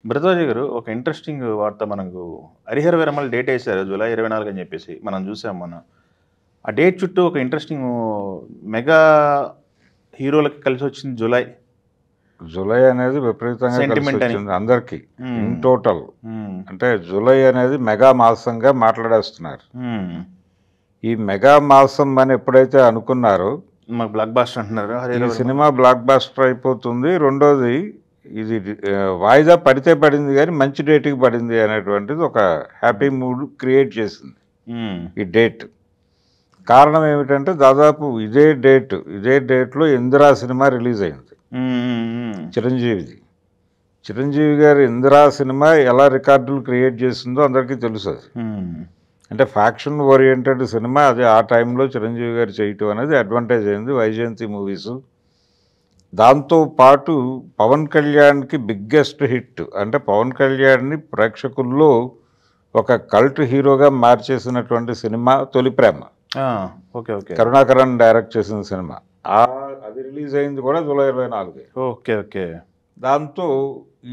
భరద్వాజ గారు ఒక ఇంట్రెస్టింగ్ వార్త మనకు 'హరిహర వీరమల్' డేట్ ఏశారు జూలై 24 అని చెప్పేసి. మనం చూసాం మొన్న. ఆ డేట్ చుట్టూ ఒక ఇంట్రెస్టింగ్ మెగా హీరోలకి కలిసొచ్చింది జూలై. జూలై అనేది విపరీతంగా కలిసి సెంటిమెంట్ అని. వచ్చింది అందరికీ హ్మ్. In total. హ్మ్. అంటే జూలై అనేది మెగా మాసంగా మాట్లాడేస్తున్నారు. హ్మ్. ఈ మెగా మాసం అని ఎప్పుడైతే అనుకున్నారో మాకు బ్లాక్ బాస్టర్ అంటున్నారు ఈ 'Harihara Veeramal'. Cinema black buster అయిపోతుంది. రెండోది ఇది వాయిదా పడితే పడింది కానీ మంచి డేట్కి పడింది అనేటువంటిది ఒక హ్యాపీ మూడ్ క్రియేట్ చేసింది హ్మ్. ఈ డేట్. కారణం ఏమిటంటే దాదాపు ఇదే డేట్లో ఇందిరా సినిమా రిలీజ్ అయింది హ్మ్. చిరంజీవిది. చిరంజీవి గారి ఇందిరా సినిమా ఎలా రికార్డులు క్రియేట్ చేసిందో అందరికీ తెలుసు. అది హ్మ్. అంటే ఫ్యాక్షన్ ఓరియంటెడ్ సినిమా అది ఆ టైంలో చిరంజీవి గారు చేయటం అనేది అడ్వాంటేజ్ అయింది వైజయంతి మూవీసు. దాంతోపాటు పవన్ కళ్యాణ్కి బిగ్గెస్ట్ హిట్ అంటే పవన్ కళ్యాణ్ని ప్రేక్షకుల్లో ఒక కల్ట్ హీరోగా మార్చేసినటువంటి సినిమా తొలి ప్రేమ, ఓకే. ఓకే. కరుణాకరన్ డైరెక్ట్ చేసిన సినిమా. అది రిలీజ్ అయింది కూడా జూలై 24. ఓకే. ఓకే. దాంతో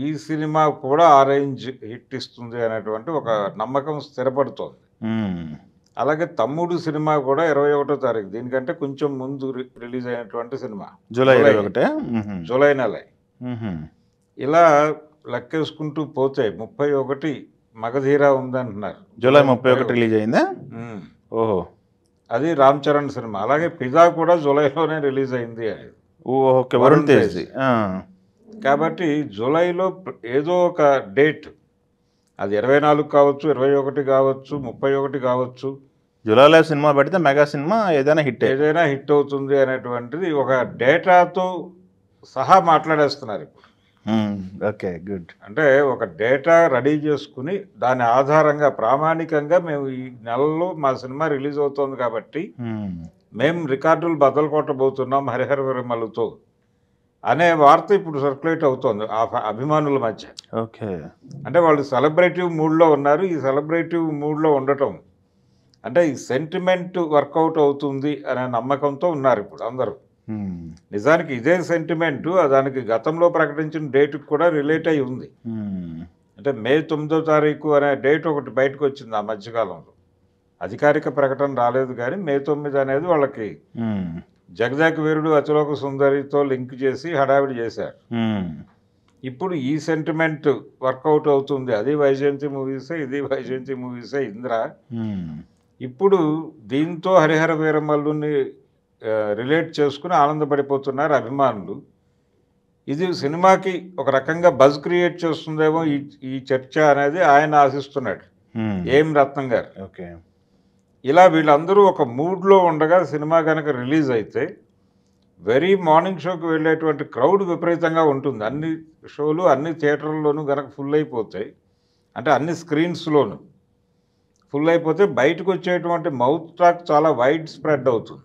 ఈ సినిమా కూడా ఆ రేంజ్ హిట్ ఇస్తుంది అనేటువంటి ఒక నమ్మకం స్థిరపడుతోంది. హ్మ్. అలాగే తమ్ముడు సినిమా కూడా 21వ తారీఖు, దీనికంటే కొంచెం ముందు రిలీజ్ అయినటువంటి సినిమా జూలై 21. జూలై నెల. హుహు. ఇలా లెక్కేసుకుంటూ పోతే 31 మగధీర ఉందంటున్నారు. జూలై 31 రిలీజ్ అయిందా? ఉమ్. ఓహో! అది రామ్ చరణ్ సినిమా. అలాగే పిదా కూడా జూలైలోనే రిలీజ్ అయింది అనేది ఓకే. వరుణ్ తేజ్‌ది. కాబట్టి జూలైలో ఏదో ఒక డేట్, అది 24 కావచ్చు, 21 కావచ్చు, 31 కావచ్చు, జూలైలో సినిమా పెడితే మెగా సినిమా ఏదైనా హిట్టే. ఏదైనా హిట్ అవుతుంది అనేటువంటిది ఒక డేటాతో సహా మాట్లాడేస్తున్నారు ఇప్పుడు. ఓకే. గుడ్. అంటే ఒక డేటా రెడీ చేసుకుని దాని ఆధారంగా ప్రామాణికంగా మేము ఈ నెలలో మా సినిమా రిలీజ్ అవుతోంది కాబట్టి మేము రికార్డులు బద్దలు కొట్టబోతున్నాం హరిహర వీరమల్లుతో అనే వార్త ఇప్పుడు సర్క్యులేట్ అవుతోంది ఆ అభిమానుల మధ్య. ఓకే. అంటే వాళ్ళు సెలబ్రేటివ్ మూడ్లో ఉన్నారు. ఈ సెలబ్రేటివ్ మూడ్లో ఉండటం అంటే ఈ సెంటిమెంట్ వర్కౌట్ అవుతుంది అనే నమ్మకంతో ఉన్నారు ఇప్పుడు అందరూ. నిజానికి ఇదే సెంటిమెంటు దానికి గతంలో ప్రకటించిన డేట్కి కూడా రిలేట్ అయి ఉంది. అంటే మే 9వ తారీఖు అనే డేట్ ఒకటి బయటకు వచ్చింది ఆ మధ్యకాలంలో. అధికారిక ప్రకటన రాలేదు కానీ మే 9 అనేది వాళ్ళకి జగదేక వీరుడు అతిలోక సుందరితో లింక్ చేసి హడావిడి చేశారు. ఇప్పుడు ఈ సెంటిమెంట్ వర్కౌట్ అవుతుంది. అది వైజయంతి మూవీసే, ఇది వైజయంతి మూవీసే ఇంద్ర. ఇప్పుడు దీంతో హరిహర వీరమల్లుని రిలేట్ చేసుకుని ఆనందపడిపోతున్నారు అభిమానులు. ఇది సినిమాకి ఒక రకంగా బజ్ క్రియేట్ చేస్తుందేమో ఈ చర్చ అనేది ఆయన ఆశిస్తున్నాడు ఏం రత్నం గారు. ఓకే. ఇలా వీళ్ళందరూ ఒక మూడ్లో ఉండగా సినిమా కనుక రిలీజ్ అయితే వెరీ మార్నింగ్ షోకి వెళ్ళేటువంటి క్రౌడ్ విపరీతంగా ఉంటుంది. అన్ని షోలు అన్ని థియేటర్లలోనూ కనుక ఫుల్ అయిపోతాయి, అంటే అన్ని స్క్రీన్స్లోనూ ఫుల్ అయిపోతే బయటకు వచ్చేటువంటి మౌత్ టాక్ చాలా వైడ్ స్ప్రెడ్ అవుతుంది.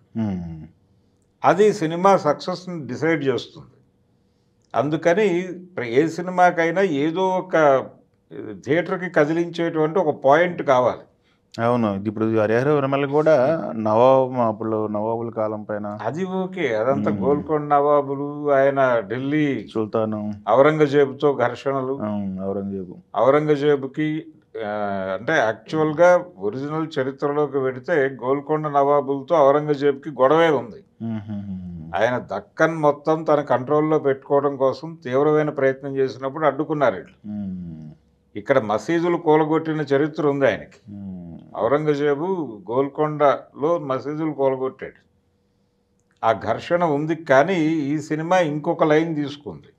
అది సినిమా సక్సెస్ని డిసైడ్ చేస్తుంది. అందుకని ఏ సినిమాకైనా ఏదో ఒక థియేటర్కి కదిలించేటువంటి ఒక పాయింట్ కావాలి. అవును. ఇప్పుడు హరిహర వీరమల్ కూడా అప్పుడు నవాబుల కాలం పైన అది ఓకే, అదంతా గోల్కొండ నవాబులు, ఆయన ఢిల్లీ సుల్తాను, ఔరంగజేబుతో ఘర్షణలు, ఔరంగజేబుకి అంటే యాక్చువల్గా ఒరిజినల్ చరిత్రలోకి వెడితే గోల్కొండ నవాబులతో ఔరంగజేబుకి గొడవే ఉంది. ఆయన దక్కన్ మొత్తం తన కంట్రోల్లో పెట్టుకోవడం కోసం తీవ్రమైన ప్రయత్నం చేసినప్పుడు అడ్డుకున్నారు. ఇక్కడ మసీదులు కూలగొట్టిన చరిత్ర ఉంది ఆయనకి. ఔరంగజేబు గోల్కొండలో మసీదులు కూలగొట్టాడు. ఆ ఘర్షణ ఉంది. కానీ ఈ సినిమా ఇంకొక లైన్ తీసుకుంది.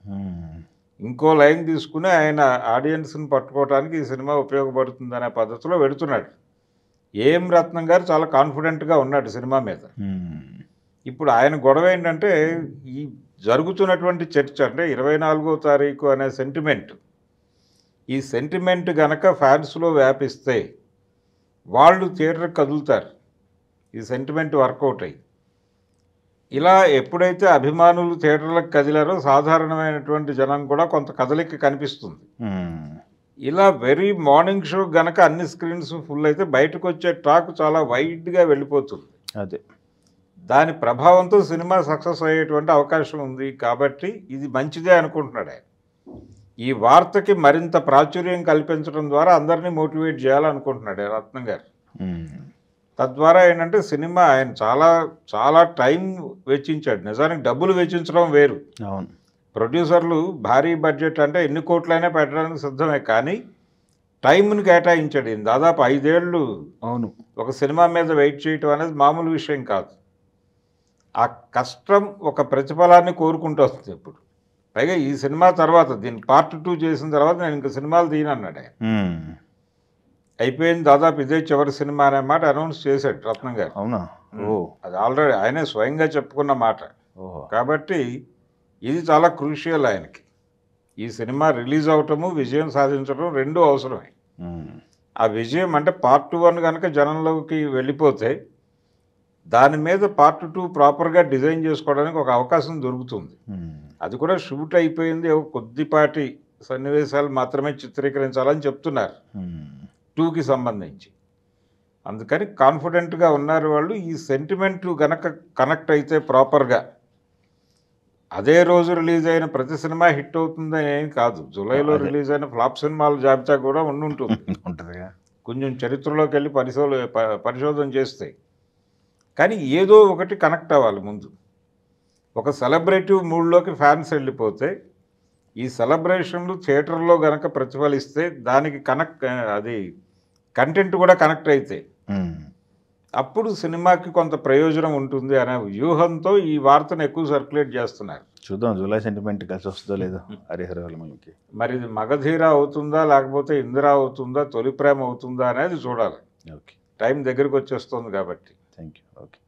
ఇంకో లైన్ తీసుకుని ఆయన ఆడియన్స్ని పట్టుకోవడానికి ఈ సినిమా ఉపయోగపడుతుంది అనే పద్ధతిలో వెడుతున్నాడు. ఏం రత్నం గారు చాలా కాన్ఫిడెంట్గా ఉన్నాడు సినిమా మీద. ఇప్పుడు ఆయన గొడవ ఏంటంటే ఈ జరుగుతున్నటువంటి చర్చ, అంటే 24వ తారీఖు అనే సెంటిమెంట్, ఈ సెంటిమెంట్ గనక ఫ్యాన్స్లో వ్యాపిస్తే వాళ్ళు థియేటర్కి కదులుతారు. ఈ సెంటిమెంట్ వర్కౌట్ అయ్యి ఇలా ఎప్పుడైతే అభిమానులు థియేటర్లకు కదిలారో సాధారణమైనటువంటి జనం కూడా కొంత కదలిక కనిపిస్తుంది. ఇలా వెరీ మార్నింగ్ షో గనక అన్ని స్క్రీన్స్ ఫుల్ అయితే బయటకు వచ్చే టాక్ చాలా వైడ్గా వెళ్ళిపోతుంది. అదే దాని ప్రభావంతో సినిమా సక్సెస్ అయ్యేటువంటి అవకాశం ఉంది. కాబట్టి ఇది మంచిదే అనుకుంటున్నాడు ఆయన. ఈ వార్తకి మరింత ప్రాచుర్యం కల్పించడం ద్వారా అందరినీ మోటివేట్ చేయాలనుకుంటున్నాడు రత్నం గారు. తద్వారా ఏంటంటే సినిమా ఆయన చాలా చాలా టైం వెచ్చించాడు. నిజానికి డబ్బులు వెచ్చించడం వేరు. అవును. ప్రొడ్యూసర్లు భారీ బడ్జెట్ అంటే ఎన్ని కోట్లైనా పెట్టడానికి సిద్ధమే, కానీ టైంని కేటాయించాడు. ఈయన దాదాపు 5 ఏళ్ళు అవును. ఒక సినిమా మీద వెయిట్ చేయటం అనేది మామూలు విషయం కాదు. ఆ కష్టం ఒక ప్రతిఫలాన్ని కోరుకుంటూ వస్తుంది ఇప్పుడు. పైగా ఈ సినిమా తర్వాత దీని పార్ట్ 2 చేసిన తర్వాత నేను ఇంక సినిమాలు తీయనన్నాడు ఆయన. అయిపోయింది, దాదాపు ఇదే చివరి సినిమా అనే మాట అనౌన్స్ చేశాడు రత్నం గారు. అవునా? అది ఆల్రెడీ ఆయనే స్వయంగా చెప్పుకున్న మాట. కాబట్టి ఇది చాలా క్రూషియల్ ఆయనకి. ఈ సినిమా రిలీజ్ అవటము, విజయం సాధించడం రెండూ అవసరమే. ఆ విజయం అంటే పార్ట్ 1 కనుక జనంలోకి వెళ్ళిపోతే దాని మీద పార్ట్ 2 ప్రాపర్గా డిజైన్ చేసుకోవడానికి ఒక అవకాశం దొరుకుతుంది. అది కూడా షూట్ అయిపోయింది, కొద్దిపాటి సన్నివేశాలు మాత్రమే చిత్రీకరించాలని చెప్తున్నారు 2కి సంబంధించి. అందుకని కాన్ఫిడెంట్గా ఉన్నారు వాళ్ళు. ఈ సెంటిమెంట్ గనక కనెక్ట్ అయితే ప్రాపర్గా అదే రోజు రిలీజ్ అయిన ప్రతి సినిమా హిట్ అవుతుందని ఏం కాదు. జూలైలో రిలీజ్ అయిన ఫ్లాప్ సినిమాల జాబితా కూడా ఉంటుంది. కొంచెం చరిత్రలోకి వెళ్ళి పరిశోధన చేస్తే. కానీ ఏదో ఒకటి కనెక్ట్ అవ్వాలి ముందు. ఒక సెలబ్రేటివ్ మూడ్లోకి ఫ్యాన్స్ వెళ్ళిపోతే ఈ సెలబ్రేషన్లు థియేటర్లో గనక ప్రతిఫలిస్తే దానికి అది కంటెంట్ కూడా కనెక్ట్ అయితే అప్పుడు సినిమాకి కొంత ప్రయోజనం ఉంటుంది అనే వ్యూహంతో ఈ వార్తను ఎక్కువ సర్క్యులేట్ చేస్తున్నారు. చూద్దాం జూలై సెంటిమెంట్ కలిసి వస్తుందో లేదో హరిహరవరమకి. మరి ఇది మగధీర అవుతుందా లేకపోతే ఇందిరా అవుతుందా తొలి ప్రేమ అవుతుందా అనేది చూడాలి. ఓకే, టైం దగ్గరికి వచ్చేస్తుంది కాబట్టి. Thank you. ఓకే.